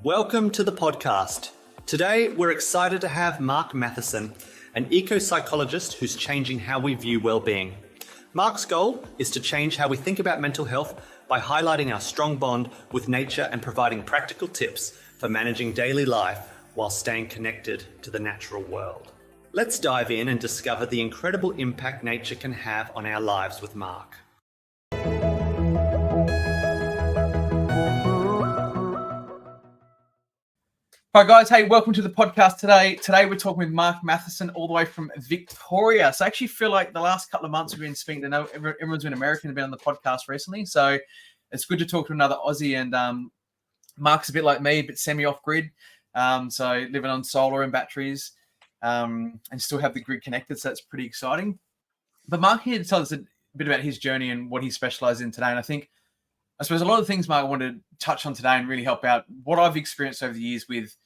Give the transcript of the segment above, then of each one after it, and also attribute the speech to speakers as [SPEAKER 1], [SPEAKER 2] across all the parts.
[SPEAKER 1] Welcome to the podcast. Today, we're excited to have Mark Mathieson, an ecopsychologist who's changing how we view well-being. Mark's goal is to change how we think about mental health by highlighting our strong bond with nature and providing practical tips for managing daily life while staying connected to the natural world. Let's dive in and discover the incredible impact nature can have on our lives with Mark.
[SPEAKER 2] Hi guys, hey, welcome to the podcast today. Today we're talking with Mark Mathieson all the way from Victoria. So I actually feel like the last couple of months we've been speaking to know everyone's been American and been on the podcast recently. So it's good to talk to another Aussie, and Mark's a bit like me, but semi-off-grid. So living on solar and batteries and still have the grid connected. So that's pretty exciting. But Mark here to tell us a bit about his journey and what he specializes in today. And I suppose a lot of the things Mark wanted to touch on today and really help out what I've experienced over the years with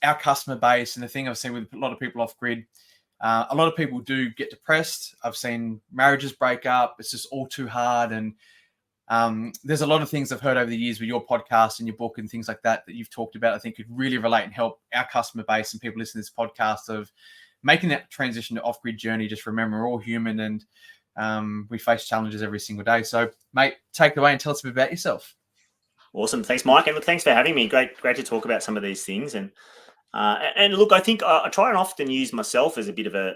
[SPEAKER 2] our customer base, and the thing I've seen with a lot of people off grid. A lot of people do get depressed. I've seen marriages break up. It's just all too hard. And there's a lot of things I've heard over the years with your podcast and your book and things like that you've talked about, I think could really relate and help our customer base and people listening to this podcast of making that transition to off-grid journey. Just remember, we're all human and we face challenges every single day. So, mate, take it away and tell us a bit about yourself.
[SPEAKER 3] Awesome. Thanks, Mike. And look, thanks for having me. Great to talk about some of these things. And look, I think I try and often use myself as a bit of a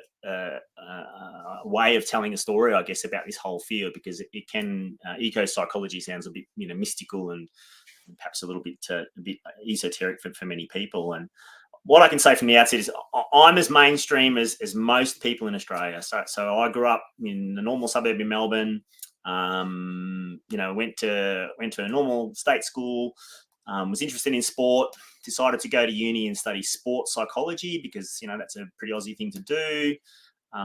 [SPEAKER 3] way of telling a story, I guess, about this whole field, because it can eco-psychology sounds a bit, mystical and perhaps a little bit esoteric for many people. And what I can say from the outset is I'm as mainstream as most people in Australia. So I grew up in a normal suburb in Melbourne. Went to a normal state school. Was interested in sport. Decided to go to uni and study sports psychology because that's a pretty Aussie thing to do.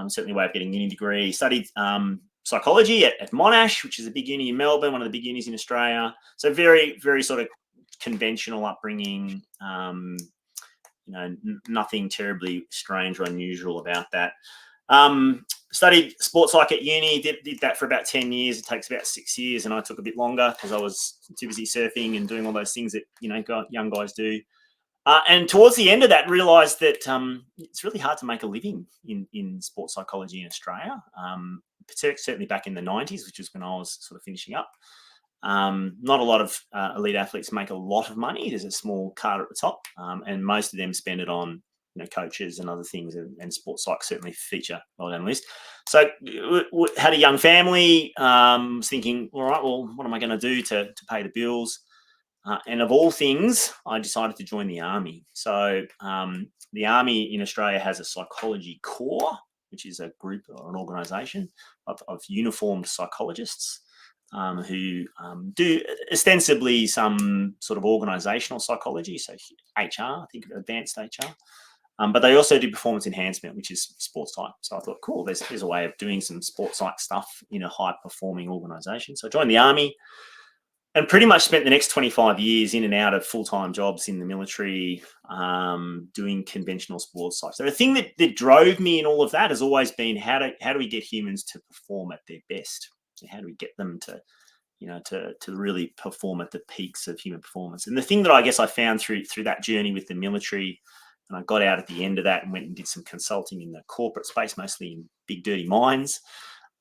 [SPEAKER 3] Certainly a way of getting a uni degree. Studied psychology at Monash, which is a big uni in Melbourne, one of the big unis in Australia. So very, very sort of conventional upbringing. Nothing terribly strange or unusual about that. Studied sports psych at uni, did that for about 10 years. It takes about 6 years, and I took a bit longer because I was too busy surfing and doing all those things that young guys do. And towards the end of that, realised that it's really hard to make a living in sports psychology in Australia. Certainly back in the 90s, which is when I was sort of finishing up. Not a lot of elite athletes make a lot of money. There's a small card at the top, and most of them spend it on coaches and other things, and sports psych certainly feature well down the list. So had a young family, was thinking, all right, well, what am I going to do to pay the bills? And of all things, I decided to join the army. So the army in Australia has a psychology corps, which is a group or an organisation of uniformed psychologists who do ostensibly some sort of organisational psychology, so HR, I think advanced HR. But they also do performance enhancement, which is sports psych. So I thought, cool, there's a way of doing some sports psych stuff in a high-performing organisation. So I joined the army and pretty much spent the next 25 years in and out of full-time jobs in the military, doing conventional sports psych. So the thing that drove me in all of that has always been how do we get humans to perform at their best? How do we get them to really perform at the peaks of human performance? And the thing that I guess I found through that journey with the military, and I got out at the end of that and went and did some consulting in the corporate space, mostly in big dirty mines,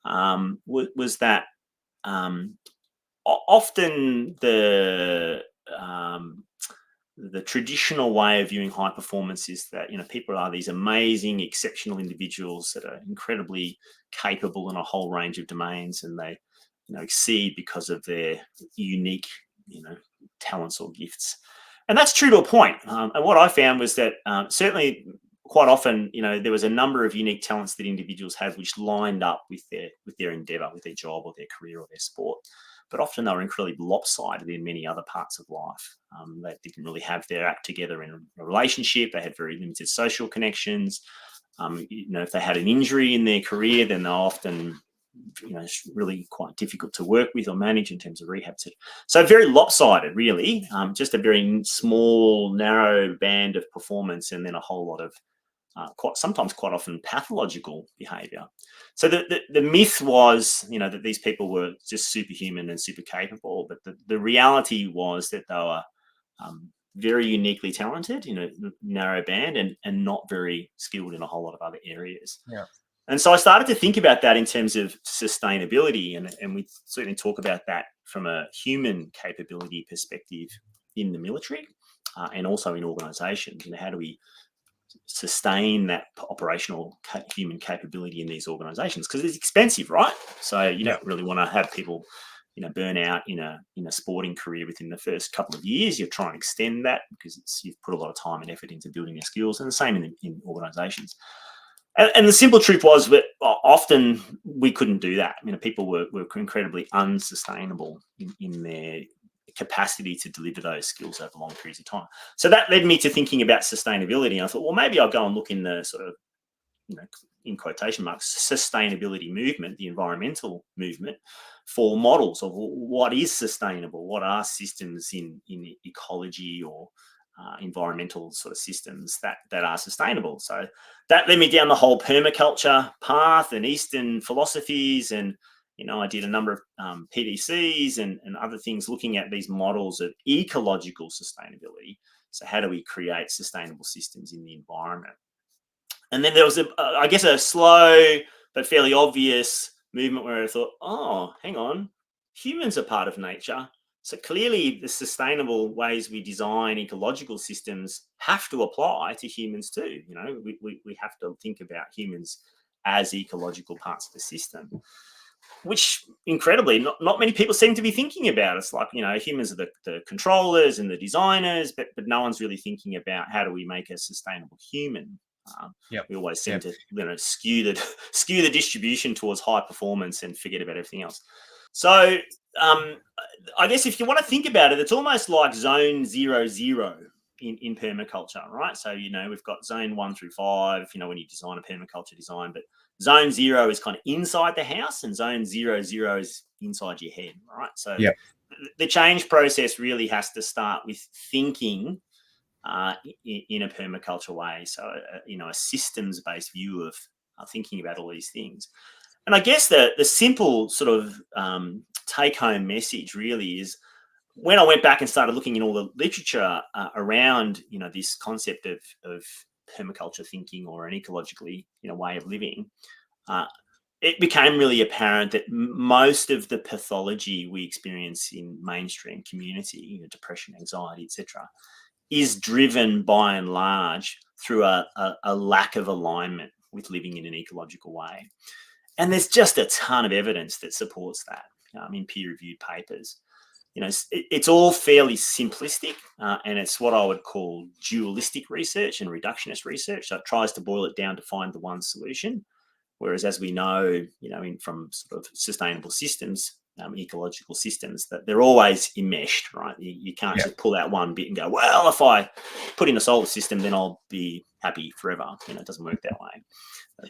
[SPEAKER 3] was that often the traditional way of viewing high performance is that people are these amazing, exceptional individuals that are incredibly capable in a whole range of domains, and they exceed because of their unique talents or gifts. And that's true to a point. And what I found was that certainly quite often, there was a number of unique talents that individuals had which lined up with their endeavour, with their job or their career or their sport. But often they were incredibly lopsided in many other parts of life. They didn't really have their act together in a relationship. They had very limited social connections. If they had an injury in their career, then they're often it's really quite difficult to work with or manage in terms of rehab. So very lopsided, really, just a very small, narrow band of performance, and then a whole lot of sometimes quite often pathological behaviour. So the myth was, that these people were just superhuman and super capable, but the reality was that they were very uniquely talented in a narrow band and not very skilled in a whole lot of other areas.
[SPEAKER 2] Yeah.
[SPEAKER 3] And so I started to think about that in terms of sustainability, and we certainly talk about that from a human capability perspective in the military and also in organisations. How do we sustain that operational human capability in these organisations? Because it's expensive, right? So you don't really want to have people, burn out in a sporting career within the first couple of years. You're trying to extend that because you've put a lot of time and effort into building your skills, and the same in organisations. And the simple truth was that often we couldn't do that. People were incredibly unsustainable in their capacity to deliver those skills over long periods of time. So that led me to thinking about sustainability. And I thought, well, maybe I'll go and look in the sort of, in quotation marks, sustainability movement, the environmental movement, for models of what is sustainable, what are systems in ecology or environmental sort of systems that are sustainable. So that led me down the whole permaculture path and Eastern philosophies. And, I did a number of PDCs and other things looking at these models of ecological sustainability. So how do we create sustainable systems in the environment? And then there was, a slow but fairly obvious movement where I thought, oh, hang on, humans are part of nature. So clearly the sustainable ways we design ecological systems have to apply to humans too. We have to think about humans as ecological parts of the system, which incredibly not many people seem to be thinking about. It's like, humans are the controllers and the designers, but no one's really thinking about how do we make a sustainable human. We always seem to skew the distribution towards high performance and forget about everything else. So I guess if you want to think about it, it's almost like zone 0, 0 in permaculture, right? So, we've got zone 1 through 5, when you design a permaculture design, but zone 0 is kind of inside the house and zone 0, 0 is inside your head, right? So the change process really has to start with thinking in a permaculture way. So, a systems-based view of thinking about all these things. And I guess the simple sort of take-home message really is, when I went back and started looking in all the literature around, this concept of permaculture thinking or an ecologically, way of living, it became really apparent that most of the pathology we experience in mainstream community, depression, anxiety, etc., is driven by and large through a lack of alignment with living in an ecological way. And there's just a ton of evidence that supports that in peer-reviewed papers. It's all fairly simplistic, and it's what I would call dualistic research and reductionist research. So it tries to boil it down to find the one solution. Whereas, as we know, from sort of sustainable systems, ecological systems, that they're always enmeshed, right? You can't just pull out one bit and go, well, if I put in a solar system, then I'll be happy forever. It doesn't work that way.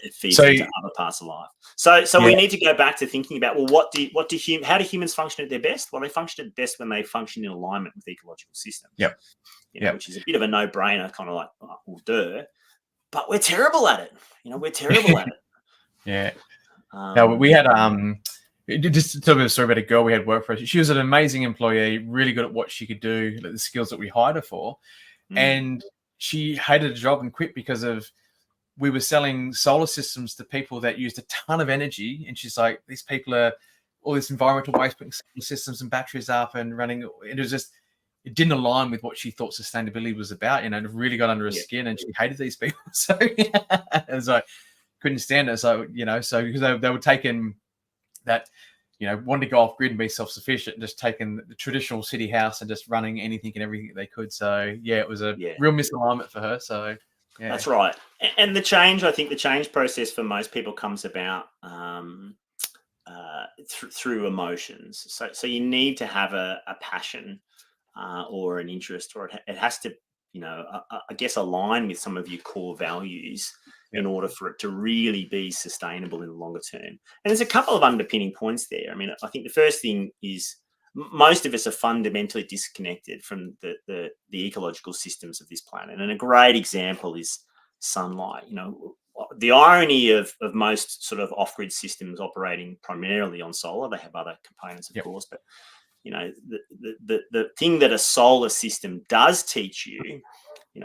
[SPEAKER 3] It feeds into other parts of life. So we need to go back to thinking about, well, how do humans function at their best? Well, they function at best when they function in alignment with ecological systems. Which is a bit of a no-brainer, kind of like, oh, well, duh. But we're terrible at it. We're terrible at it.
[SPEAKER 2] Yeah. Now we had just to tell me a story about a girl we had work for us. She was an amazing employee, really good at what she could do, the skills that we hired her for, and she hated a job and quit because of we were selling solar systems to people that used a ton of energy, and she's like, these people are all this environmental waste, putting solar systems and batteries up and running. It was just, it didn't align with what she thought sustainability was about. It really got under her skin, and she hated these people. So it was like, couldn't stand it. So, so because they were taking that, wanted to go off grid and be self-sufficient, just taking the traditional city house and just running anything and everything they could. So it was a real misalignment for her. So
[SPEAKER 3] that's right. And the change process for most people comes about through emotions. So you need to have a passion or an interest, or it has to, I guess, align with some of your core values in order for it to really be sustainable in the longer term. And there's a couple of underpinning points there. I think the first thing is most of us are fundamentally disconnected from the ecological systems of this planet. And a great example is sunlight. The irony of most sort of off-grid systems operating primarily on solar, they have other components, of course, but the thing that a solar system does teach you,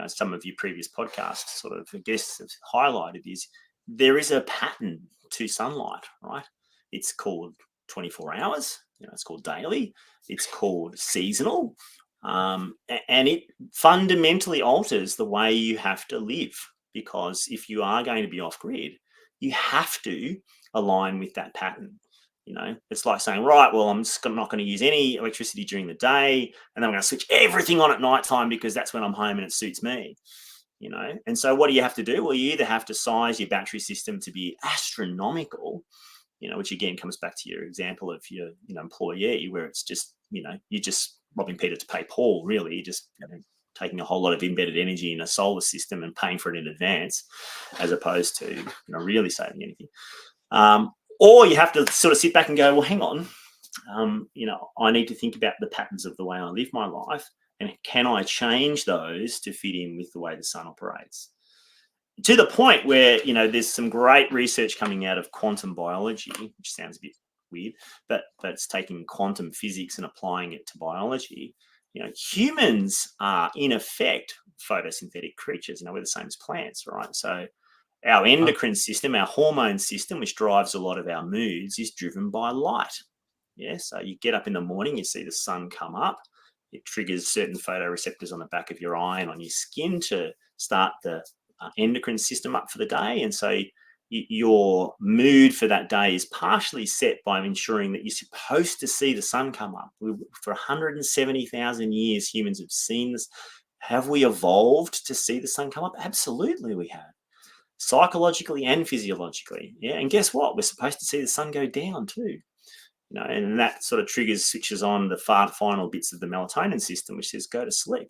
[SPEAKER 3] some of your previous podcasts sort of, I guess, have highlighted is there is a pattern to sunlight, right? It's called 24 hours, it's called daily, it's called seasonal, and it fundamentally alters the way you have to live, because if you are going to be off grid, you have to align with that pattern. It's like saying, right, well, I'm just not going to use any electricity during the day, and then I'm going to switch everything on at nighttime because that's when I'm home and it suits me. And so what do you have to do? Well, you either have to size your battery system to be astronomical, which again comes back to your example of your employee, where it's just you're just robbing Peter to pay Paul, really. You're just taking a whole lot of embedded energy in a solar system and paying for it in advance, as opposed to really saving anything. Or you have to sort of sit back and go, well, hang on, I need to think about the patterns of the way I live my life, and can I change those to fit in with the way the sun operates? To the point where, there's some great research coming out of quantum biology, which sounds a bit weird, but it's taking quantum physics and applying it to biology. Humans are, in effect, photosynthetic creatures. We're the same as plants, right? So our endocrine system, our hormone system, which drives a lot of our moods, is driven by light. Yeah, so you get up in the morning, you see the sun come up, it triggers certain photoreceptors on the back of your eye and on your skin to start the endocrine system up for the day. And so your mood for that day is partially set by ensuring that you're supposed to see the sun come up. For 170,000 years, humans have seen this. Have we evolved to see the sun come up? Absolutely, we have. Psychologically and physiologically. Yeah. And guess what? We're supposed to see the sun go down too. And that sort of switches on the final bits of the melatonin system, which says go to sleep.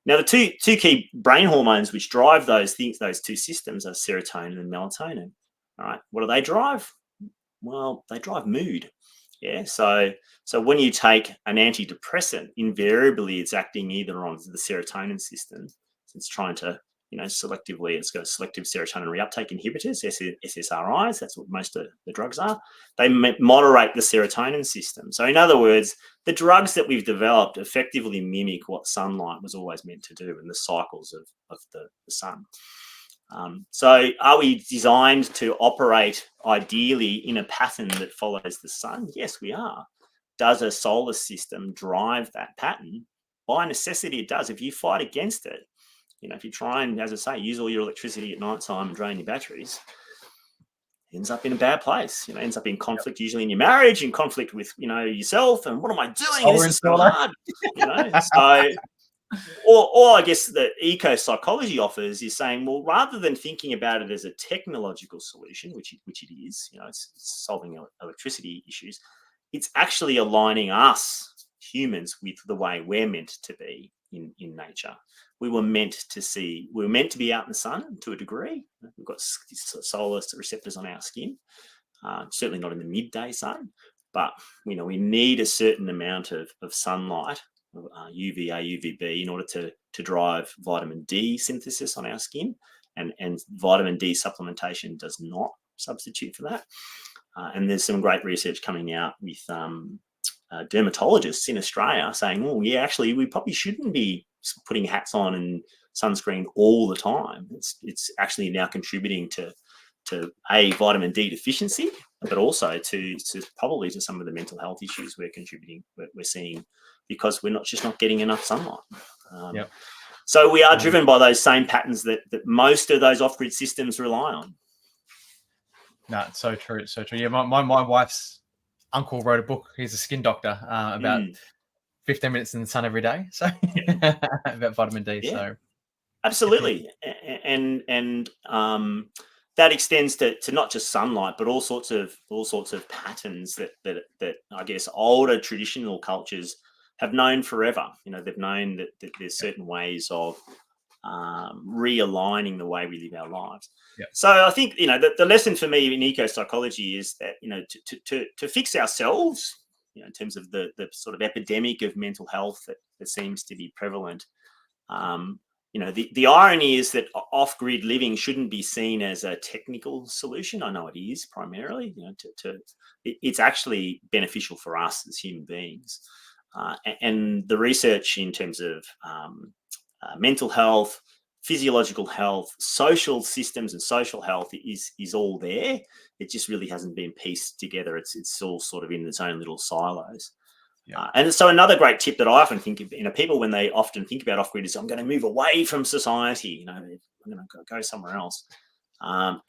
[SPEAKER 3] Now, the two key brain hormones which drive those two systems are serotonin and melatonin. All right. What do they drive? Well, they drive mood. Yeah. So when you take an antidepressant, invariably it's acting either on the serotonin system. It's trying to selectively, it's got selective serotonin reuptake inhibitors, SSRIs. That's what most of the drugs are. They moderate the serotonin system. So in other words, the drugs that we've developed effectively mimic what sunlight was always meant to do and the cycles of the sun. So are we designed to operate ideally in a pattern that follows the sun? Yes, we are. Does a solar system drive that pattern? By necessity, it does. If you fight against it, if you try and, as I say, use all your electricity at night time and drain your batteries, ends up in a bad place. Ends up in conflict, usually in your marriage, in conflict with, yourself. And what am I doing? This is so hard. So, or I guess the ecopsychology offers is saying, well, rather than thinking about it as a technological solution, which it is, it's solving electricity issues, it's actually aligning us humans with the way we're meant to be in nature. We were meant to be out in the sun to a degree. We've got solar receptors on our skin, certainly not in the midday sun, but we need a certain amount of sunlight, UVA, UVB, in order to drive vitamin D synthesis on our skin, and vitamin D supplementation does not substitute for that. And there's some great research coming out with dermatologists in Australia saying, oh yeah, actually we probably shouldn't be putting hats on and sunscreen all the time. It's actually now contributing to vitamin D deficiency, but also to probably to some of the mental health issues we're seeing, because we're not getting enough sunlight. So we are driven by those same patterns that most of those off-grid systems rely on.
[SPEAKER 2] No, it's so true. It's so true. Yeah, my wife's uncle wrote a book. He's a skin doctor about 15 minutes in the sun every day. So about vitamin D. Yeah. So
[SPEAKER 3] absolutely. And that extends to not just sunlight, but all sorts of patterns that I guess older traditional cultures have known forever. They've known that there's certain ways of realigning the way we live our lives. So I think the lesson for me in ecopsychology is that to fix ourselves, in terms of the sort of epidemic of mental health that seems to be prevalent. The irony is that off-grid living shouldn't be seen as a technical solution. I know it is primarily. It's actually beneficial for us as human beings. And the research in terms of mental health, physiological health, social systems and social health is all there. It just really hasn't been pieced together. It's all sort of in its own little silos.
[SPEAKER 2] Yeah.
[SPEAKER 3] And so another great tip that I often think of, people when they often think about off-grid is, I'm going to move away from society, I'm going to go somewhere else. One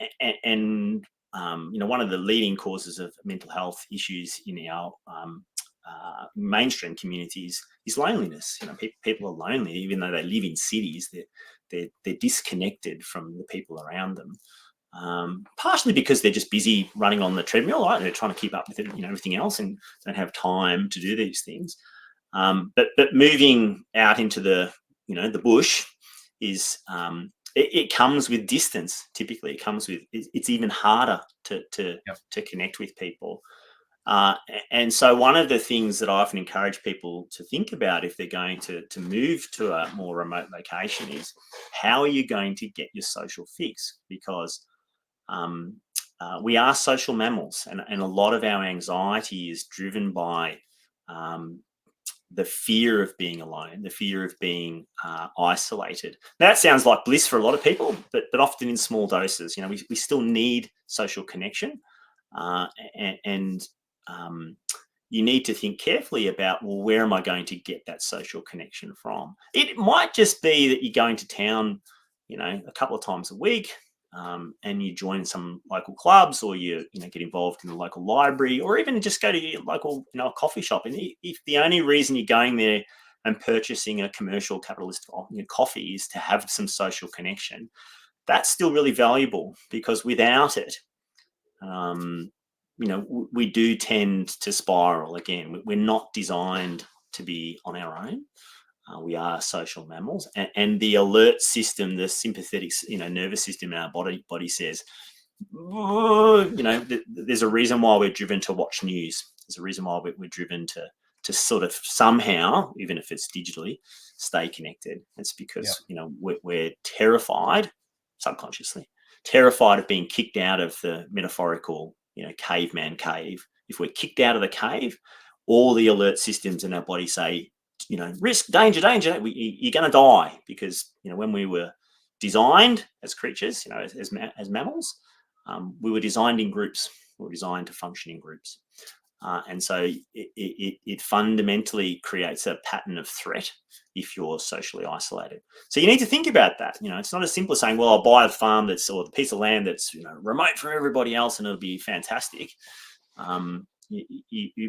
[SPEAKER 3] of the leading causes of mental health issues in our mainstream communities is loneliness. People are lonely, even though they live in cities. They're disconnected from the people around them. Partially because they're just busy running on the treadmill, right? They're trying to keep up with everything else and don't have time to do these things. But moving out into the bush is it comes with distance. Typically, it comes with it's even harder to connect with people. And so one of the things that I often encourage people to think about if they're going to move to a more remote location is, how are you going to get your social fix? Because we are social mammals, and a lot of our anxiety is driven by the fear of being alone, the fear of being isolated. That sounds like bliss for a lot of people, but often in small doses. We still need social connection, and you need to think carefully about, well, where am I going to get that social connection from? It might just be that you're going to town, a couple of times a week, and you join some local clubs, or you get involved in the local library, or even just go to your local coffee shop. And if the only reason you're going there and purchasing a commercial capitalist coffee is to have some social connection, that's still really valuable, because without it, we do tend to spiral again. We're not designed to be on our own. We are social mammals, and the alert system, the sympathetic, nervous system in our body says, there's a reason why we're driven to watch news. There's a reason why we're driven to sort of somehow, even if it's digitally, stay connected. It's because we're terrified, subconsciously, terrified of being kicked out of the metaphorical, caveman cave. If we're kicked out of the cave, all the alert systems in our body say, risk, danger, you're going to die. Because when we were designed as creatures, as mammals, we were designed in groups. We were designed to function in groups, and so it fundamentally creates a pattern of threat if you're socially isolated. So you need to think about that. It's not as simple as saying, well, I'll buy a farm or the piece of land that's remote from everybody else, and it'll be fantastic.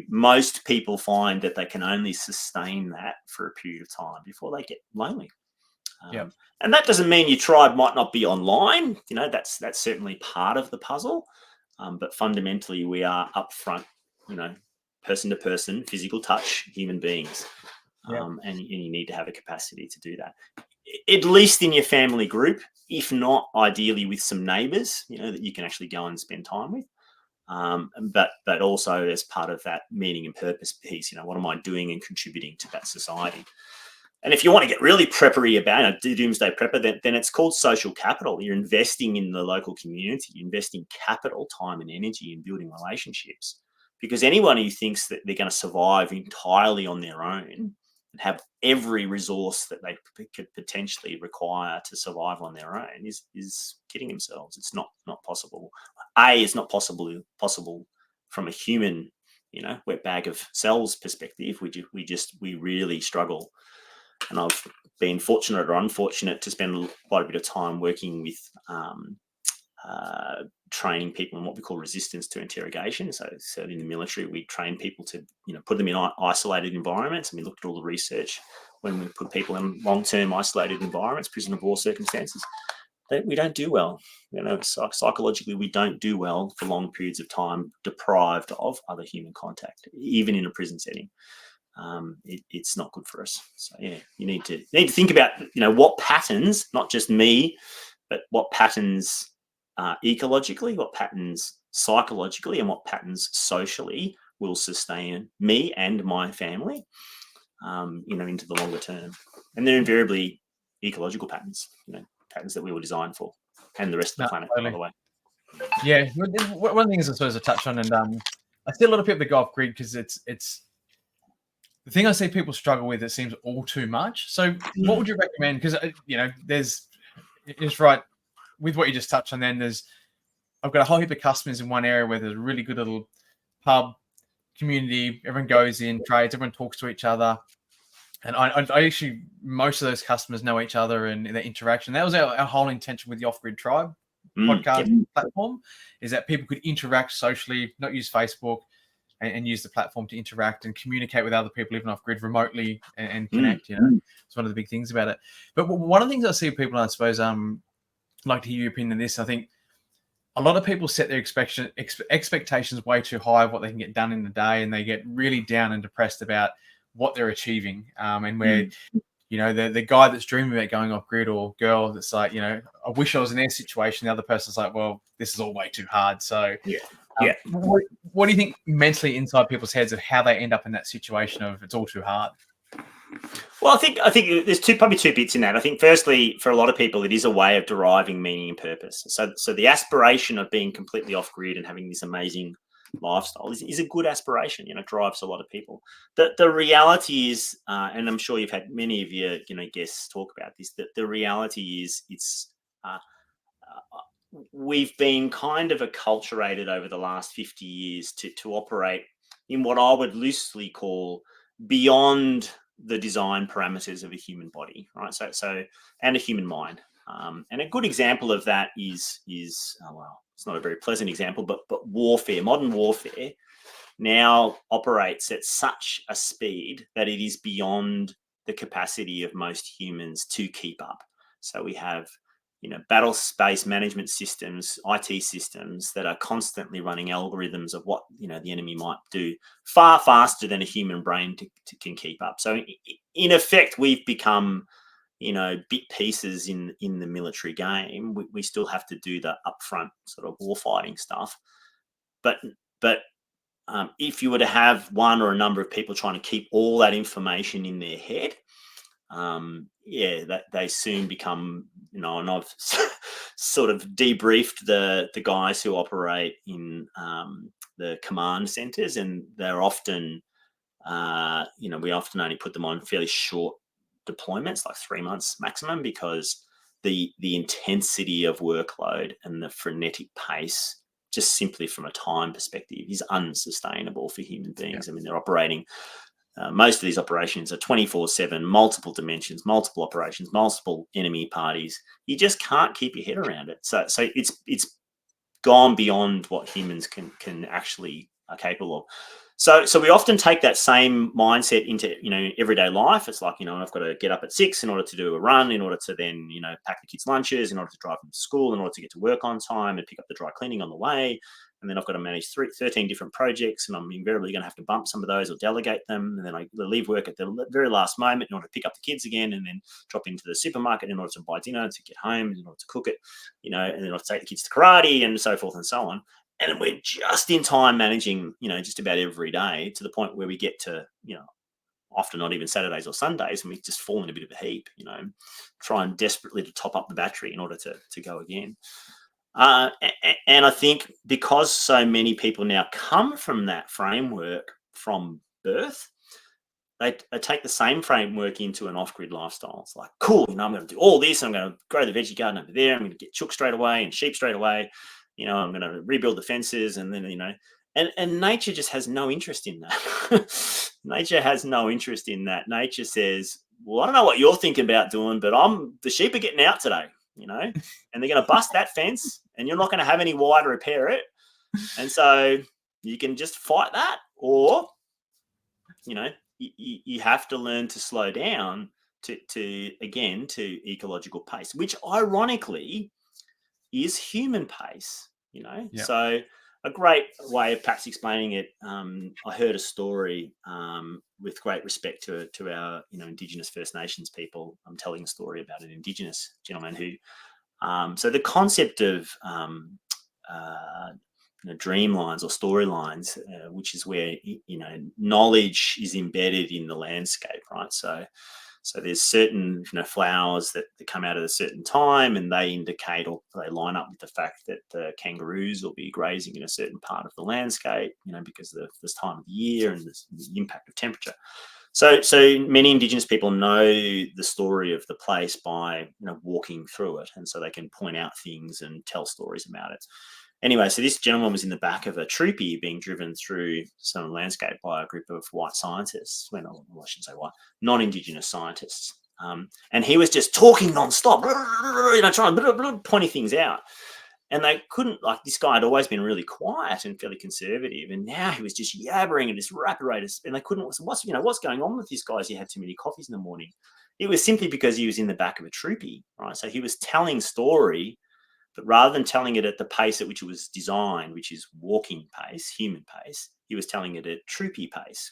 [SPEAKER 3] Most people find that they can only sustain that for a period of time before they get lonely. And that doesn't mean your tribe might not be online. That's certainly part of the puzzle. But fundamentally, we are upfront, person to person, physical touch, human beings. And you need to have a capacity to do that, at least in your family group, if not ideally with some neighbors, that you can actually go and spend time with. But also as part of that meaning and purpose piece, what am I doing and contributing to that society? And if you want to get really preppery about it, doomsday prepper, then it's called social capital. You're investing in the local community. You're investing capital, time, and energy in building relationships. Because anyone who thinks that they're going to survive entirely on their own and have every resource that they could potentially require to survive on their own is kidding themselves. It's not possible. It's not possible from a human, wet bag of cells perspective. We really struggle. And I've been fortunate or unfortunate to spend quite a bit of time working with training people in what we call resistance to interrogation. So in the military, we train people to put them in isolated environments, and we looked at all the research when we put people in long-term isolated environments, prisoner of war circumstances. We don't do well. Psychologically, we don't do well for long periods of time, deprived of other human contact, even in a prison setting. It's not good for us. So you need to think about what patterns, not just me, but what patterns ecologically, what patterns psychologically, and what patterns socially will sustain me and my family, into the longer term. And they're invariably ecological patterns, patterns that we were designed for, and the rest of the planet, by the way.
[SPEAKER 2] Yeah, one of the things I suppose I touched on, and I see a lot of people that go off grid because it's the thing I see people struggle with, it seems all too much. So what would you recommend? Because, there's, it's right with what you just touched on then, I've got a whole heap of customers in one area where there's a really good little pub community. Everyone goes in, trades, everyone talks to each other. And I actually, most of those customers know each other and their interaction. That was our whole intention with the Off-Grid Tribe podcast platform, is that people could interact socially, not use Facebook, and use the platform to interact and communicate with other people living off grid remotely and connect. It's one of the big things about it. But one of the things I see people, I suppose, like to hear your opinion on this. I think a lot of people set their expectations way too high of what they can get done in the day, and they get really down and depressed about what they're achieving. And where the guy that's dreaming about going off grid, or girl that's like, I wish I was in their situation. The other person's like, well, this is all way too hard. So what do you think mentally inside people's heads of how they end up in that situation of it's all too hard?
[SPEAKER 3] Well, I think there's probably two bits in that. I think firstly, for a lot of people, it is a way of deriving meaning and purpose. So the aspiration of being completely off grid and having this amazing lifestyle is a good aspiration. It drives a lot of people. The reality is, and I'm sure you've had many of your guests talk about this, that the reality is we've been kind of acculturated over the last 50 years to operate in what I would loosely call beyond the design parameters of a human body, right? So and a human mind. And a good example of that is it's not a very pleasant example, but warfare, modern warfare now operates at such a speed that it is beyond the capacity of most humans to keep up. So we have battle space management systems, IT systems that are constantly running algorithms of what the enemy might do far faster than a human brain can keep up. So in effect, we've become bit pieces in the military game. We still have to do the upfront sort of warfighting stuff, but if you were to have one or a number of people trying to keep all that information in their head, that they soon become, and I've sort of debriefed the guys who operate in the command centers, and they're often, we often only put them on fairly short deployments, like 3 months maximum, because the intensity of workload and the frenetic pace, just simply from a time perspective, is unsustainable for human beings. I mean, they're operating. Most of these operations are 24/7, multiple dimensions, multiple operations, multiple enemy parties. You just can't keep your head around it. So it's gone beyond what humans can actually are capable of. So we often take that same mindset into everyday life. It's like I've got to get up at 6 in order to do a run, in order to then pack the kids' lunches, in order to drive them to school, in order to get to work on time and pick up the dry cleaning on the way. And then I've got to manage 13 different projects, and I'm invariably going to have to bump some of those or delegate them. And then I leave work at the very last moment in order to pick up the kids again, and then drop into the supermarket in order to buy dinner, to get home, in order to cook it, and then I'll take the kids to karate and so forth and so on. And we're just in time managing, just about every day, to the point where we get to, often not even Saturdays or Sundays, and we just fall in a bit of a heap, trying desperately to top up the battery in order to go again. And I think because so many people now come from that framework from birth, they take the same framework into an off-grid lifestyle. It's like, cool, I'm going to do all this. I'm going to grow the veggie garden over there. I'm going to get chook straight away and sheep straight away. I'm going to rebuild the fences, and then, and nature just has no interest in that. Nature has no interest in that. Nature says, well, I don't know what you're thinking about doing, but the sheep are getting out today, and they're going to bust that fence, and you're not going to have any wire to repair it. And so you can just fight that, or, you have to learn to slow down to ecological pace, which ironically is human pace, So a great way of perhaps explaining it, I heard a story with great respect to our, Indigenous First Nations people. I'm telling a story about an Indigenous gentleman who, so the concept of dream lines or storylines, which is where, knowledge is embedded in the landscape, right? So there's certain flowers that come out at a certain time, and they indicate, or they line up with the fact that the kangaroos will be grazing in a certain part of the landscape, because of this time of the year and the impact of temperature. So many Indigenous people know the story of the place by walking through it, and so they can point out things and tell stories about it. Anyway, so this gentleman was in the back of a troopy being driven through some landscape by a group of white scientists. Well, I shouldn't say white, non-Indigenous scientists. And he was just talking nonstop, trying to pointing things out. And they couldn't, like, this guy had always been really quiet and fairly conservative, and now he was just yabbering at this rapid rate, and they couldn't. What's going on with this guy? Is he had too many coffees in the morning? It was simply because he was in the back of a troopy, right? So he was telling story, but rather than telling it at the pace at which it was designed, which is walking pace, human pace, he was telling it at troopy pace.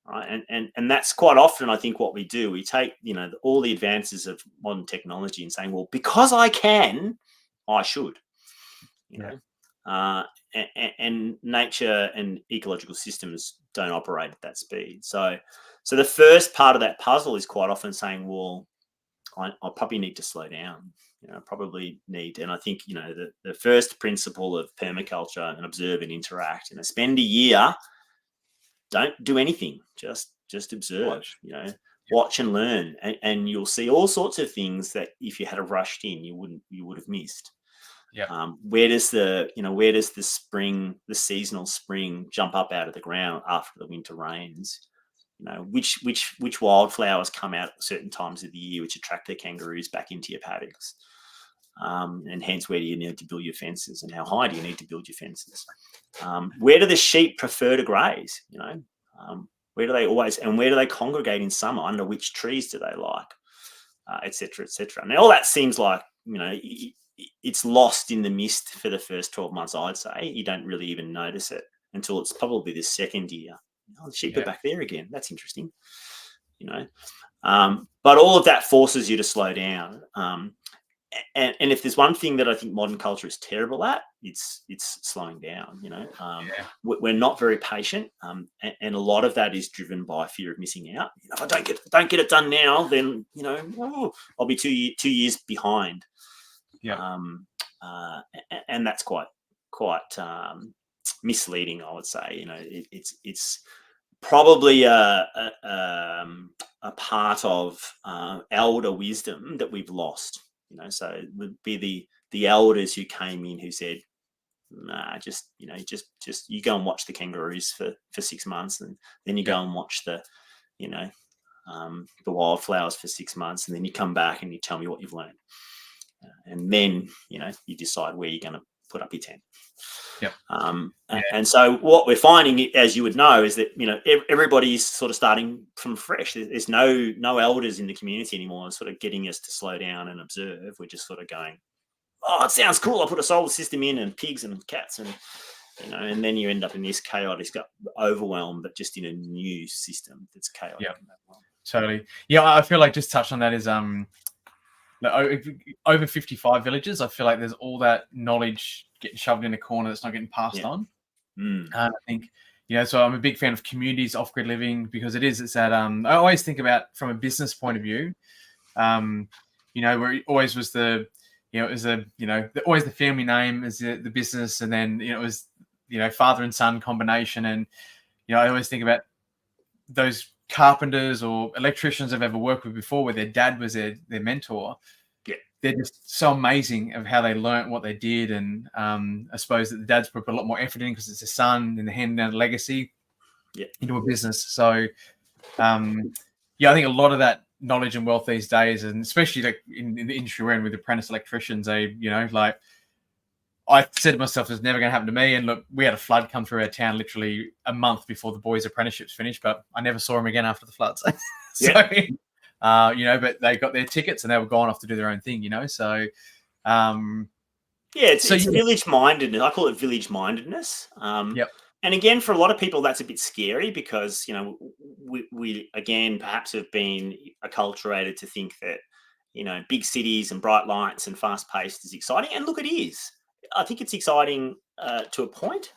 [SPEAKER 3] Right. And that's quite often, I think, what we do. We take, all the advances of modern technology and saying, well, because I can, I should. And nature and ecological systems don't operate at that speed. So the first part of that puzzle is quite often saying, well, I probably need to slow down. Probably need. And I think, the first principle of permaculture and observe and interact, spend a year, don't do anything, just observe, watch and learn. And you'll see all sorts of things that if you had rushed in, you would have missed.
[SPEAKER 2] Yeah.
[SPEAKER 3] Where does the seasonal spring jump up out of the ground after the winter rains? Which wildflowers come out at certain times of the year which attract the kangaroos back into your paddocks? And hence, where do you need to build your fences, and how high do you need to build your fences? Where do the sheep prefer to graze? Where do they congregate in summer? Under which trees do they like? Et cetera, et cetera. Now, all that seems like, it's lost in the mist for the first 12 months, I'd say. You don't really even notice it until it's probably the second year. The sheep are back there again. That's interesting. But all of that forces you to slow down. And if there's one thing that I think modern culture is terrible at, it's slowing down. We're not very patient, and a lot of that is driven by fear of missing out. If I don't get it done now, then I'll be 2 years behind. And that's quite misleading, I would say. It's probably a part of elder wisdom that we've lost. So it would be the elders who came in who said, nah, just you go and watch the kangaroos for 6 months, and then you go and watch the wildflowers for 6 months, and then you come back and you tell me what you've learned. And then, you decide where you're going to put up your tent. And so what we're finding, as you would know, is that, everybody's sort of starting from fresh. There's no elders in the community anymore sort of getting us to slow down and observe. We're just sort of going, oh, it sounds cool. I'll put a solar system in and pigs and cats and then you end up in this chaotic, overwhelm, but just in a new system that's chaotic.
[SPEAKER 2] Yeah, totally. Yeah, I feel like just touch on that is over 55 villages. I feel like there's all that knowledge getting shoved in a corner that's not getting passed on. And I think, so I'm a big fan of communities, off-grid living, because it's that I always think about from a business point of view, where it always was always the family name as the business, and then it was father and son combination, and I always think about those carpenters or electricians I've ever worked with before, where their dad was their mentor. They're just so amazing of how they learnt what they did, and I suppose that the dad's put a lot more effort in because it's a son and the handing down legacy into a business. So I think a lot of that knowledge and wealth these days, and especially like in the industry we're in with apprentice electricians, I said to myself, it's never going to happen to me. And look, we had a flood come through our town literally a month before the boys' apprenticeships finished, but I never saw them again after the floods. But they got their tickets and they were gone off to do their own thing, So,
[SPEAKER 3] it's village mindedness. I call it village mindedness. And again, for a lot of people, that's a bit scary because, we again, perhaps have been acculturated to think that, big cities and bright lights and fast paced is exciting. And look, it is. I think it's exciting to a point,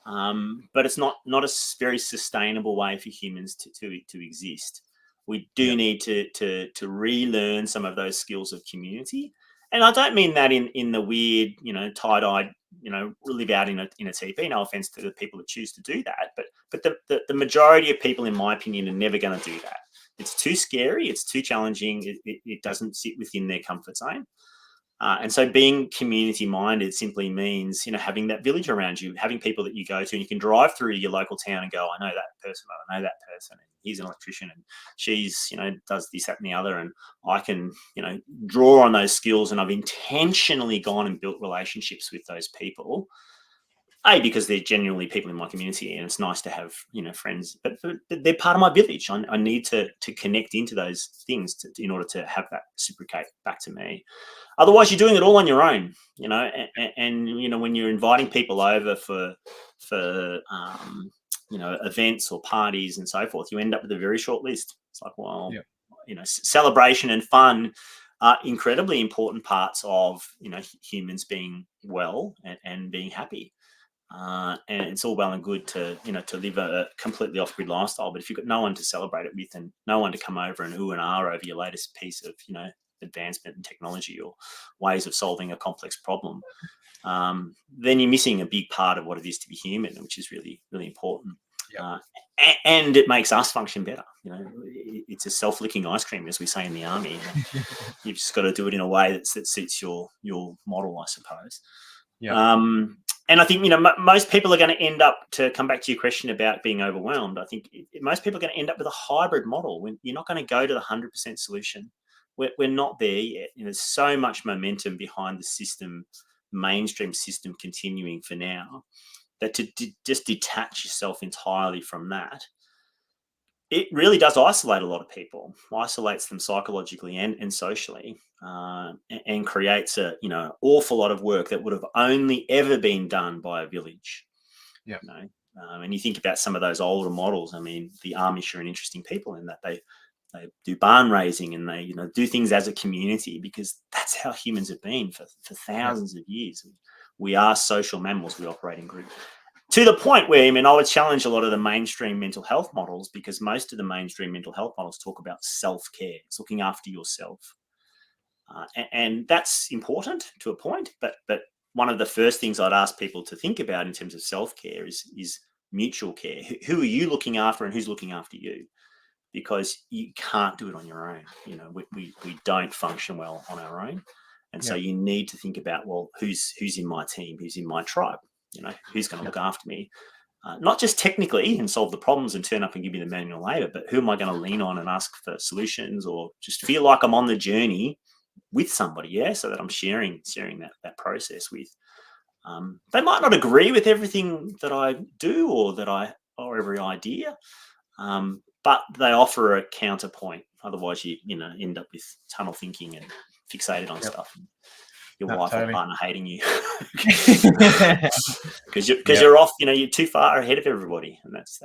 [SPEAKER 3] but it's not a very sustainable way for humans to exist. We do need to relearn some of those skills of community. And I don't mean that in the weird, tie-dyed, live out in a teepee. No offense to the people that choose to do that, but the majority of people, in my opinion, are never going to do that. It's too scary. It's too challenging. It doesn't sit within their comfort zone. And so being community minded simply means, having that village around you, having people that you go to, and you can drive through your local town and go, I know that person, I know that person, and he's an electrician, and she's, does this, that, and the other. And I can, draw on those skills. And I've intentionally gone and built relationships with those people. Because they're genuinely people in my community, and it's nice to have, friends, but they're part of my village. I need to connect into those things in order to have that reciprocate back to me. Otherwise, you're doing it all on your own, and when you're inviting people over for events or parties and so forth, you end up with a very short list. It's like, well, celebration and fun are incredibly important parts of, humans being well and being happy. And it's all well and good to live a completely off-grid lifestyle, but if you've got no one to celebrate it with and no one to come over and ooh and ah over your latest piece of advancement in technology or ways of solving a complex problem, then you're missing a big part of what it is to be human, which is really, really important. And it makes us function better. It's a self-licking ice cream, as we say in the army. You've just got to do it in a way that suits your model, I suppose. And I think, most people are going to end up, to come back to your question about being overwhelmed, I think most people are going to end up with a hybrid model. When you're not going to go to the 100% solution. We're not there yet. There's so much momentum behind the system, mainstream system continuing for now, that to just detach yourself entirely from that, it really does isolate a lot of people, isolates them psychologically and socially, and creates a awful lot of work that would have only ever been done by a village. And you think about some of those older models. I mean, the Amish are an interesting people in that they do barn raising and they do things as a community, because that's how humans have been for thousands of years. We are social mammals. We operate in groups. To the point where, I would challenge a lot of the mainstream mental health models, because most of the mainstream mental health models talk about self-care. It's looking after yourself. And that's important to a point. But one of the first things I'd ask people to think about in terms of self-care is mutual care. Who are you looking after and who's looking after you? Because you can't do it on your own. We don't function well on our own. And so you need to think about, well, who's in my team, who's in my tribe? Who's going to look after me, not just technically and solve the problems and turn up and give me the manual labor, but who am I going to lean on and ask for solutions, or just feel like I'm on the journey with somebody, so that I'm sharing that process with. They might not agree with everything that I do or every idea, but they offer a counterpoint. Otherwise, you end up with tunnel thinking and fixated on stuff. Your wife or partner hating you because you're off. You're too far ahead of everybody, and that's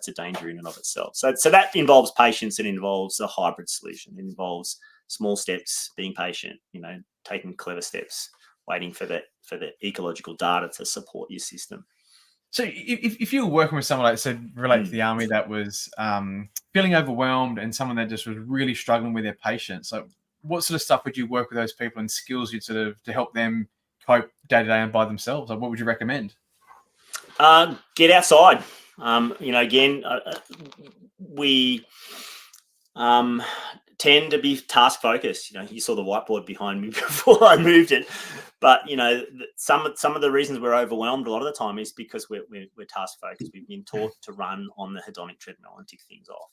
[SPEAKER 3] a danger in and of itself. So that involves patience. It involves a hybrid solution. It involves small steps, being patient. Taking clever steps, waiting for the ecological data to support your system.
[SPEAKER 2] So if you were working with someone, like said, relate to the army, that was feeling overwhelmed, and someone that just was really struggling with their patience, so what sort of stuff would you work with those people and skills you'd sort of to help them cope day to day and by themselves? Like, what would you recommend?
[SPEAKER 3] Get outside. Again, we tend to be task focused. You saw the whiteboard behind me before I moved it, but some of the reasons we're overwhelmed a lot of the time is because we're task focused. We've been taught to run on the hedonic treadmill and tick things off.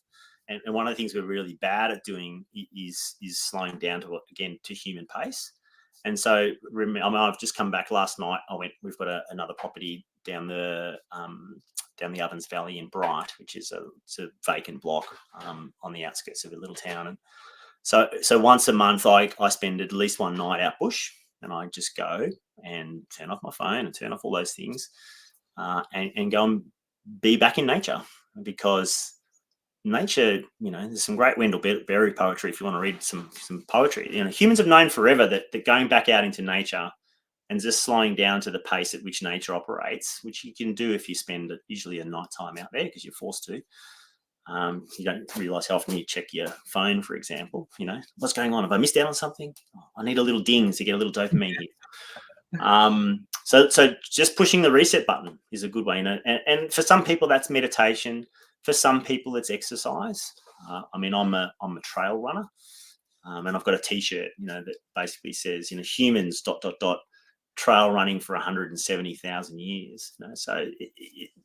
[SPEAKER 3] And one of the things we're really bad at doing is slowing down to human pace. And so, I've just come back last night. We've got another property down the Ovens Valley in Bright, which is a vacant block on the outskirts of a little town. And so once a month, I spend at least one night out bush, and I just go and turn off my phone and turn off all those things, and go and be back in nature, because nature, there's some great Wendell Berry poetry if you want to read some poetry. Humans have known forever that going back out into nature and just slowing down to the pace at which nature operates, which you can do if you spend usually a night time out there because you're forced to, You don't realize how often you check your phone, for example. What's going on? Have I missed out on something? Oh, I need a little ding to get a little dopamine hit. So just pushing the reset button is a good way. And for some people that's meditation. For some people it's exercise. I'm a trail runner, and I've got a T-shirt, that basically says, humans ... trail running for 170,000 years. So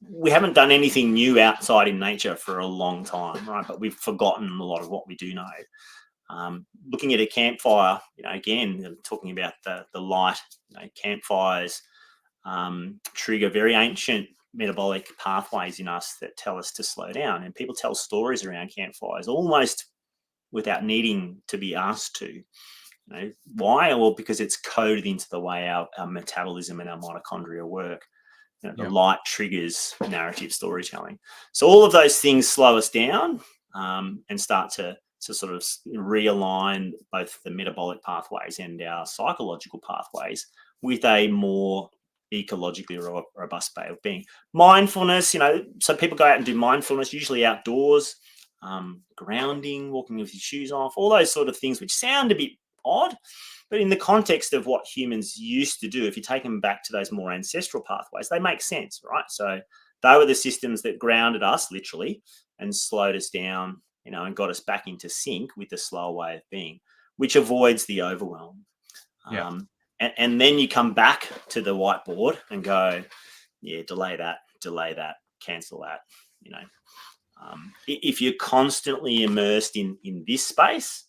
[SPEAKER 3] we haven't done anything new outside in nature for a long time, right? But we've forgotten a lot of what we do know. Looking at a campfire, again, talking about the light, campfires trigger very ancient metabolic pathways in us that tell us to slow down. And people tell stories around campfires almost without needing to be asked to. Why? Well, because it's coded into the way our metabolism and our mitochondria work. The light triggers narrative storytelling. So all of those things slow us down and start to sort of realign both the metabolic pathways and our psychological pathways with a more ecologically robust way of being. Mindfulness, so people go out and do mindfulness, usually outdoors, grounding, walking with your shoes off, all those sort of things, which sound a bit odd, but in the context of what humans used to do, if you take them back to those more ancestral pathways, they make sense, right? So they were the systems that grounded us literally and slowed us down, and got us back into sync with the slower way of being, which avoids the overwhelm. And then you come back to the whiteboard and go, delay that, cancel that. If you're constantly immersed in this space,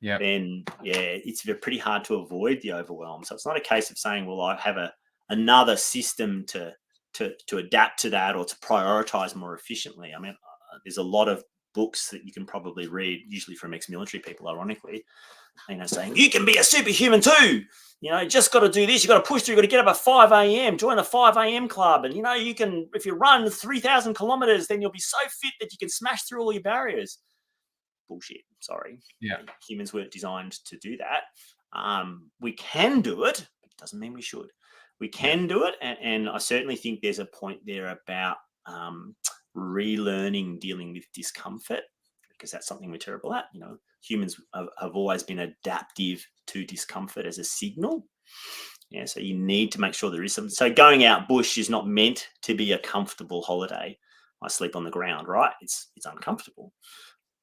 [SPEAKER 3] then it's pretty hard to avoid the overwhelm. So it's not a case of saying, well, I have another system to adapt to that or to prioritize more efficiently. I mean, there's a lot of books that you can probably read, usually from ex-military people, ironically, saying you can be a superhuman too. You just got to do this. You got to push through. You got to get up at 5 a.m. Join the 5 a.m. club, and you can, if you run 3,000 kilometers, then you'll be so fit that you can smash through all your barriers. Bullshit. Sorry. Humans weren't designed to do that. We can do it, but it doesn't mean we should. We can do it, and I certainly think there's a point there about relearning dealing with discomfort, because that's something we're terrible at. Humans have always been adaptive to discomfort as a signal. So you need to make sure there is something. So going out bush is not meant to be a comfortable holiday. I sleep on the ground, right? It's uncomfortable,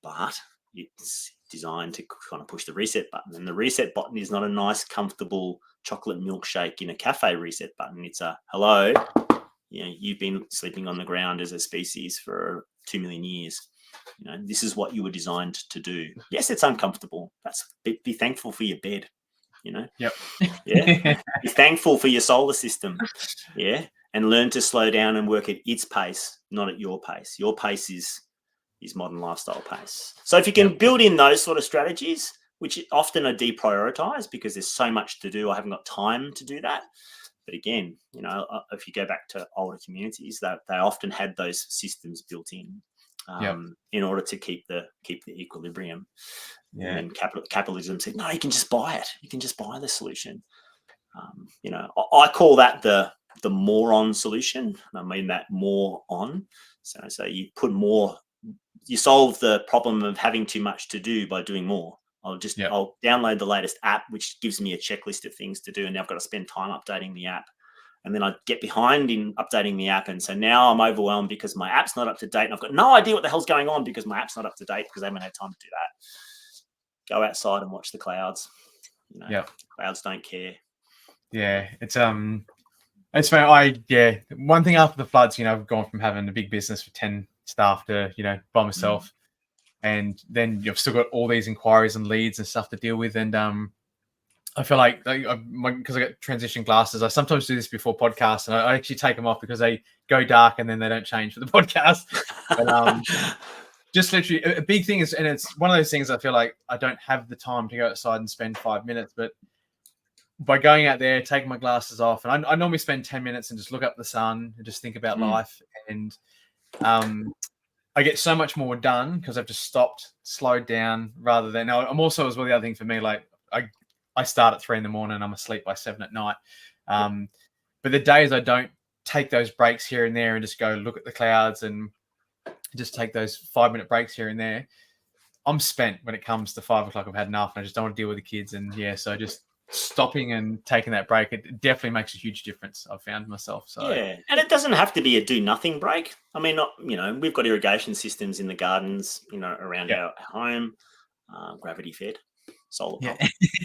[SPEAKER 3] but it's designed to kind of push the reset button. And the reset button is not a nice, comfortable chocolate milkshake in a cafe reset button. It's a, hello, you've been sleeping on the ground as a species for 2 million years. This is what you were designed to do. Yes, it's uncomfortable. Be thankful for your bed. Be thankful for your solar system. And learn to slow down and work at its pace, not at your pace. Your pace is modern lifestyle pace. So if you can build in those sort of strategies, which often are deprioritized because there's so much to do, I haven't got time to do that. But again, if you go back to older communities, they often had those systems built in order to keep the equilibrium. And then capitalism said, no, you can just buy it. You can just buy the solution. I call that the moron solution. I mean that more on. So you put more. You solve the problem of having too much to do by doing more. I'll download the latest app, which gives me a checklist of things to do, and now I've got to spend time updating the app. And then I get behind in updating the app, and so now I'm overwhelmed because my app's not up to date, and I've got no idea what the hell's going on because my app's not up to date because I haven't had time to do that. Go outside and watch the clouds. Clouds don't care.
[SPEAKER 2] It's funny. One thing after the floods, I've gone from having a big business for 10 staff to, by myself. And then you've still got all these inquiries and leads and stuff to deal with. And I feel like because I got transition glasses, I sometimes do this before podcasts, and I actually take them off because they go dark and then they don't change for the podcast. But just literally a big thing is, and it's one of those things I feel like I don't have the time to go outside and spend 5 minutes, but by going out there, taking my glasses off, and I normally spend 10 minutes and just look up the sun and just think about life. And I get so much more done because I've just stopped, slowed down, rather than. Now, I'm also, as well, the other thing for me, like I start at 3 a.m. and I'm asleep by 7 p.m. But the days I don't take those breaks here and there and just go look at the clouds and just take those 5-minute breaks here and there, I'm spent when it comes to 5 o'clock. I've had enough and I just don't want to deal with the kids. And yeah, so just stopping and taking that break, it definitely makes a huge difference. I've found myself. So
[SPEAKER 3] yeah, and it doesn't have to be a do nothing break. I mean, we've got irrigation systems in the gardens, around our home, gravity fed, solar
[SPEAKER 2] yeah,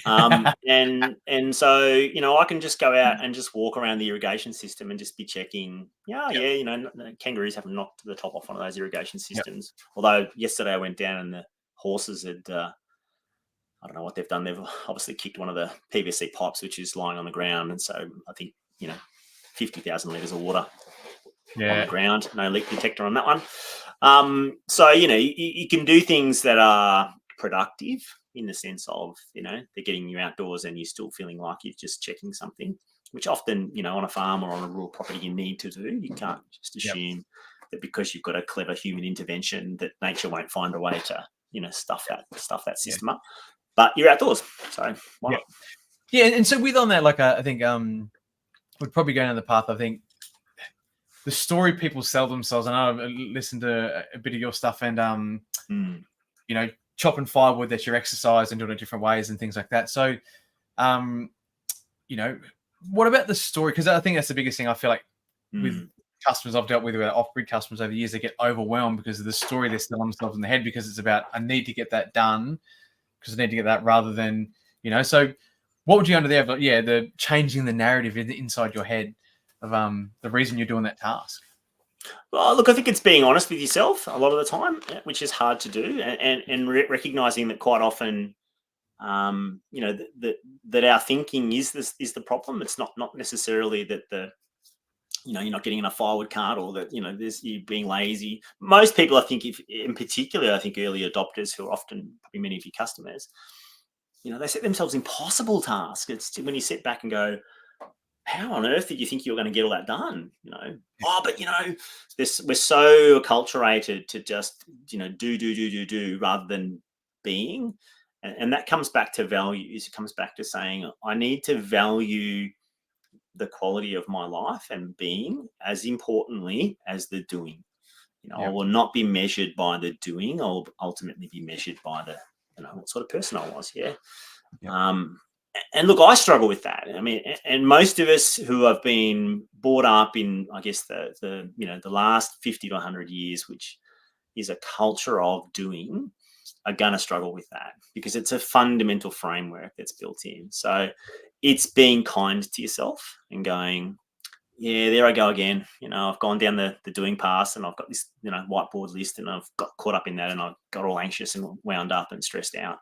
[SPEAKER 3] pump. And so, I can just go out and just walk around the irrigation system and just be checking. Kangaroos haven't knocked the top off one of those irrigation systems. Although yesterday I went down and the horses had, I don't know what they've done. They've obviously kicked one of the PVC pipes, which is lying on the ground. And so I think, 50,000 litres of water on the ground. No leak detector on that one. So, you can do things that are productive in the sense of, they're getting you outdoors and you're still feeling like you're just checking something, which often, on a farm or on a rural property you need to do. You can't just assume that because you've got a clever human intervention that nature won't find a way to, stuff that system up. But you're outdoors, so why not?
[SPEAKER 2] Yeah, and so with on that, like I think we'd probably go down the path. I think the story people sell themselves, and I've listened to a bit of your stuff, and chopping firewood that you're exercising and doing it different ways and things like that. So, what about the story? Because I think that's the biggest thing. I feel like with customers I've dealt with off-grid customers over the years, they get overwhelmed because of the story they're selling themselves in the head, because it's about, I need to get that done because I need to get that, rather than, so what would you under there? But yeah, the changing the narrative inside your head of the reason you're doing that task.
[SPEAKER 3] Well, look, I think it's being honest with yourself a lot of the time, which is hard to do, and recognizing that quite often, that our thinking is the problem. It's not necessarily that you're not getting enough firewood cart, or that there's you being lazy. Most people, I think, in particular, I think early adopters, who are often probably many of your customers, they set themselves impossible tasks. It's when you sit back and go, how on earth did you think you were going to get all that done? But we're so acculturated to just do rather than being, and that comes back to values. It comes back to saying, I need to value the quality of my life and being as importantly as the doing. I will not be measured by the doing. I'll ultimately be measured by the what sort of person I was. And look, I struggle with that. I mean, and most of us who have been brought up in, I guess, the last 50 to 100 years, which is a culture of doing, are going to struggle with that, because it's a fundamental framework that's built in. So it's being kind to yourself and going, yeah, there I go again. I've gone down the doing path, and I've got this, whiteboard list, and I've got caught up in that, and I've got all anxious and wound up and stressed out.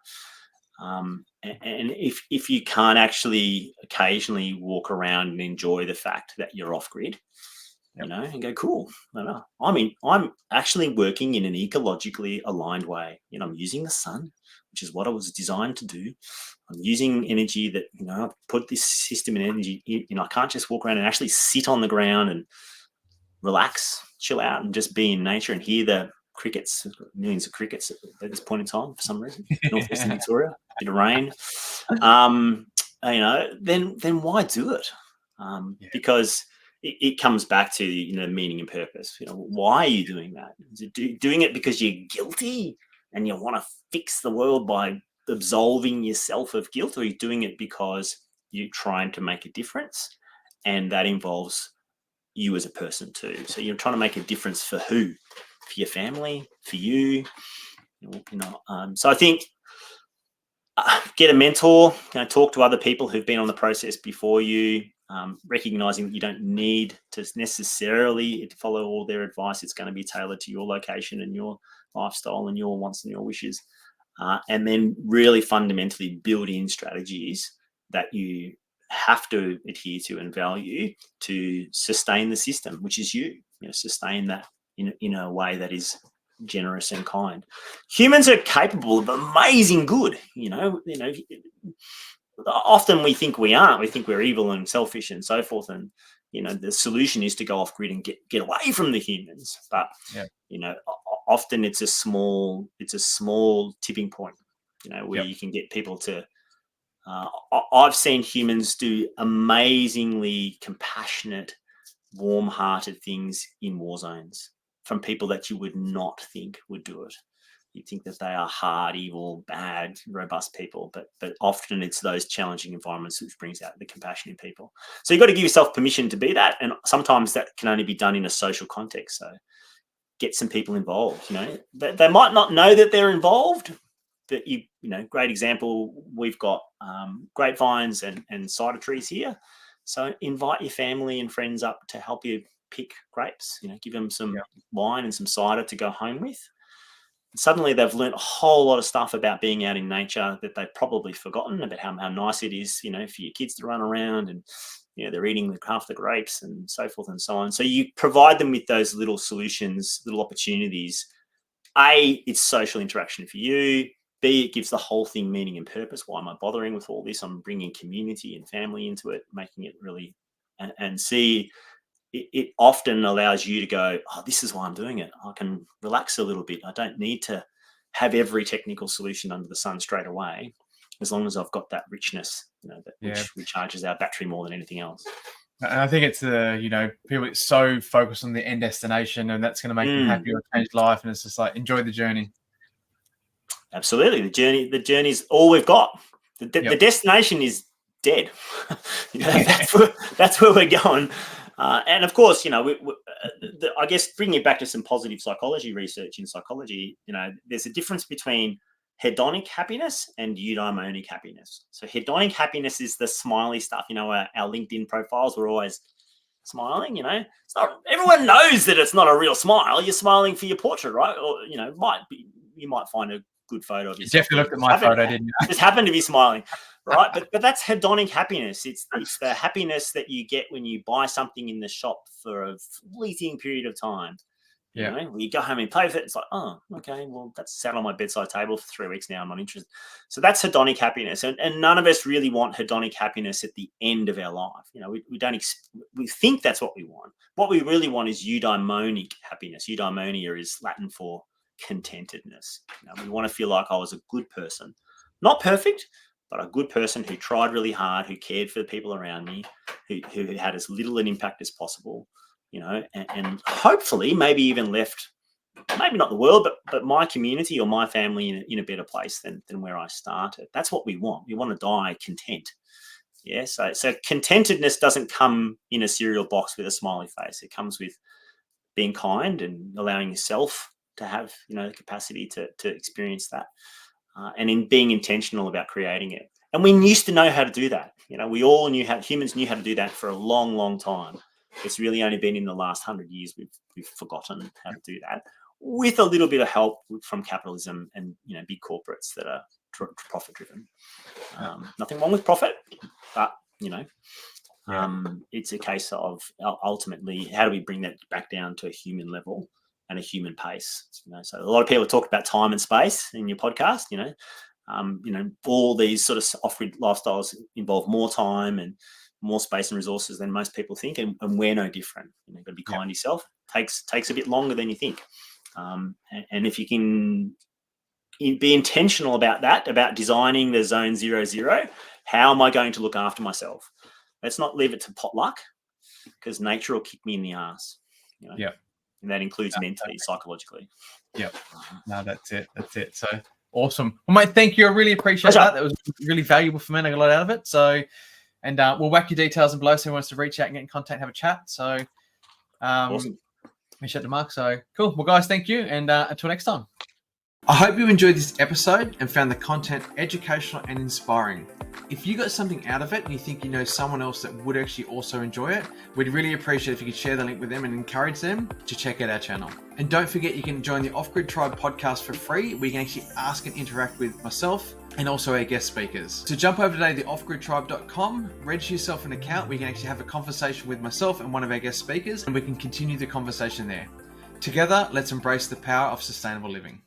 [SPEAKER 3] And if you can't actually occasionally walk around and enjoy the fact that you're off grid, and go, cool. No. I'm actually working in an ecologically aligned way. I'm using the sun, which is what I was designed to do. I'm using energy that, I've put this system in energy. I can't just walk around and actually sit on the ground and relax, chill out, and just be in nature and hear the crickets, millions of crickets at this point in time for some reason. Northwestern Victoria, bit of rain. Then why do it? Because it comes back to meaning and purpose. Why are you doing that? Is it doing it because you're guilty and you want to fix the world by absolving yourself of guilt, or are you doing it because you're trying to make a difference, and that involves you as a person too? So you're trying to make a difference for who? For your family, for you. So I think get a mentor, talk to other people who've been on the process before you, recognizing that you don't need to necessarily follow all their advice. It's going to be tailored to your location and your lifestyle and your wants and your wishes. And then really fundamentally build in strategies that you have to adhere to and value to sustain the system, which is sustain that in a way that is generous and kind. Humans are capable of amazing good. Often we think we aren't. We think we're evil and selfish and so forth. And the solution is to go off grid and get away from the humans. But often it's a small tipping point. Where you can get people to. I've seen humans do amazingly compassionate, warm-hearted things in war zones. from people that you would not think would do it. You think that they are hard, evil, bad, robust people, but often it's those challenging environments which brings out the compassion in people. So you've got to give yourself permission to be that, and sometimes that can only be done in a social context. So get some people involved. They might not know that they're involved, but great example. We've got grapevines and cider trees here, so invite your family and friends up to help you pick grapes. Give them some wine and some cider to go home with. Suddenly they've learned a whole lot of stuff about being out in nature that they've probably forgotten, about how nice it is, for your kids to run around and, they're eating half the grapes and so forth and so on. So you provide them with those little solutions, little opportunities. A, it's social interaction for you. B, it gives the whole thing meaning and purpose. Why am I bothering with all this? I'm bringing community and family into it, making it really, and C, it often allows you to go, oh, this is why I'm doing it. I can relax a little bit. I don't need to have every technical solution under the sun straight away, as long as I've got that richness, which recharges our battery more than anything else.
[SPEAKER 2] And I think it's people get so focused on the end destination, and that's going to make them happy or change life. And it's just like, enjoy the journey.
[SPEAKER 3] Absolutely. The journey is all we've got. The destination is dead. That's where we're going. And of course, I guess bringing it back to some positive psychology research in psychology, there's a difference between hedonic happiness and eudaimonic happiness. So hedonic happiness is the smiley stuff. Our LinkedIn profiles, we're always smiling. It's not, everyone knows that it's not a real smile. You're smiling for your portrait, right? Or you might find a good photo of yourself.
[SPEAKER 2] You definitely looked at my photo, didn't you?
[SPEAKER 3] Just happened to be smiling. Right, but that's hedonic happiness. It's the happiness that you get when you buy something in the shop for a fleeting period of time. When you go home and pay for it, it's like, oh, okay, well, that's sat on my bedside table for 3 weeks now. I'm not interested. So that's hedonic happiness, and none of us really want hedonic happiness at the end of our life. We don't. We think that's what we want. What we really want is eudaimonic happiness. Eudaimonia is Latin for contentedness. We want to feel like I was a good person, not perfect, but a good person who tried really hard, who cared for the people around me, who had as little an impact as possible, and hopefully maybe even left, maybe not the world, but my community or my family in a better place than where I started. That's what we want. We want to die content. Yeah. So contentedness doesn't come in a cereal box with a smiley face. It comes with being kind and allowing yourself to have, the capacity to experience that. And in being intentional about creating it. And we used to know how to do that. We all humans knew how to do that for a long, long time. It's really only been in the last 100 years we've forgotten how to do that, with a little bit of help from capitalism and, big corporates that are profit driven. Nothing wrong with profit, but, it's a case of ultimately, how do we bring that back down to a human level and a human pace? So a lot of people talk about time and space in your podcast. All these sort of off-grid lifestyles involve more time and more space and resources than most people think, and we're no different. You've got to be kind to yourself. Takes a bit longer than you think, and if you can be intentional about that, about designing the zone 0-0, how am I going to look after myself? Let's not leave it to potluck, because nature will kick me in the ass. And that includes mentally, psychologically.
[SPEAKER 2] Yep. No, that's it. So awesome. Well, mate, thank you. I really appreciate that. That was really valuable for me. I got a lot out of it. So, and we'll whack your details in below so who wants to reach out and get in contact, have a chat. So,
[SPEAKER 3] Awesome.
[SPEAKER 2] Appreciate the Mark. So cool. Well, guys, thank you. And until next time. I hope you enjoyed this episode and found the content educational and inspiring. If you got something out of it and you think you know someone else that would actually also enjoy it, we'd really appreciate if you could share the link with them and encourage them to check out our channel. And don't forget, you can join the Off-Grid Tribe podcast for free, where you can actually ask and interact with myself and also our guest speakers. So jump over today to theoffgridtribe.com, register yourself an account where you can actually have a conversation with myself and one of our guest speakers, and we can continue the conversation there. Together, let's embrace the power of sustainable living.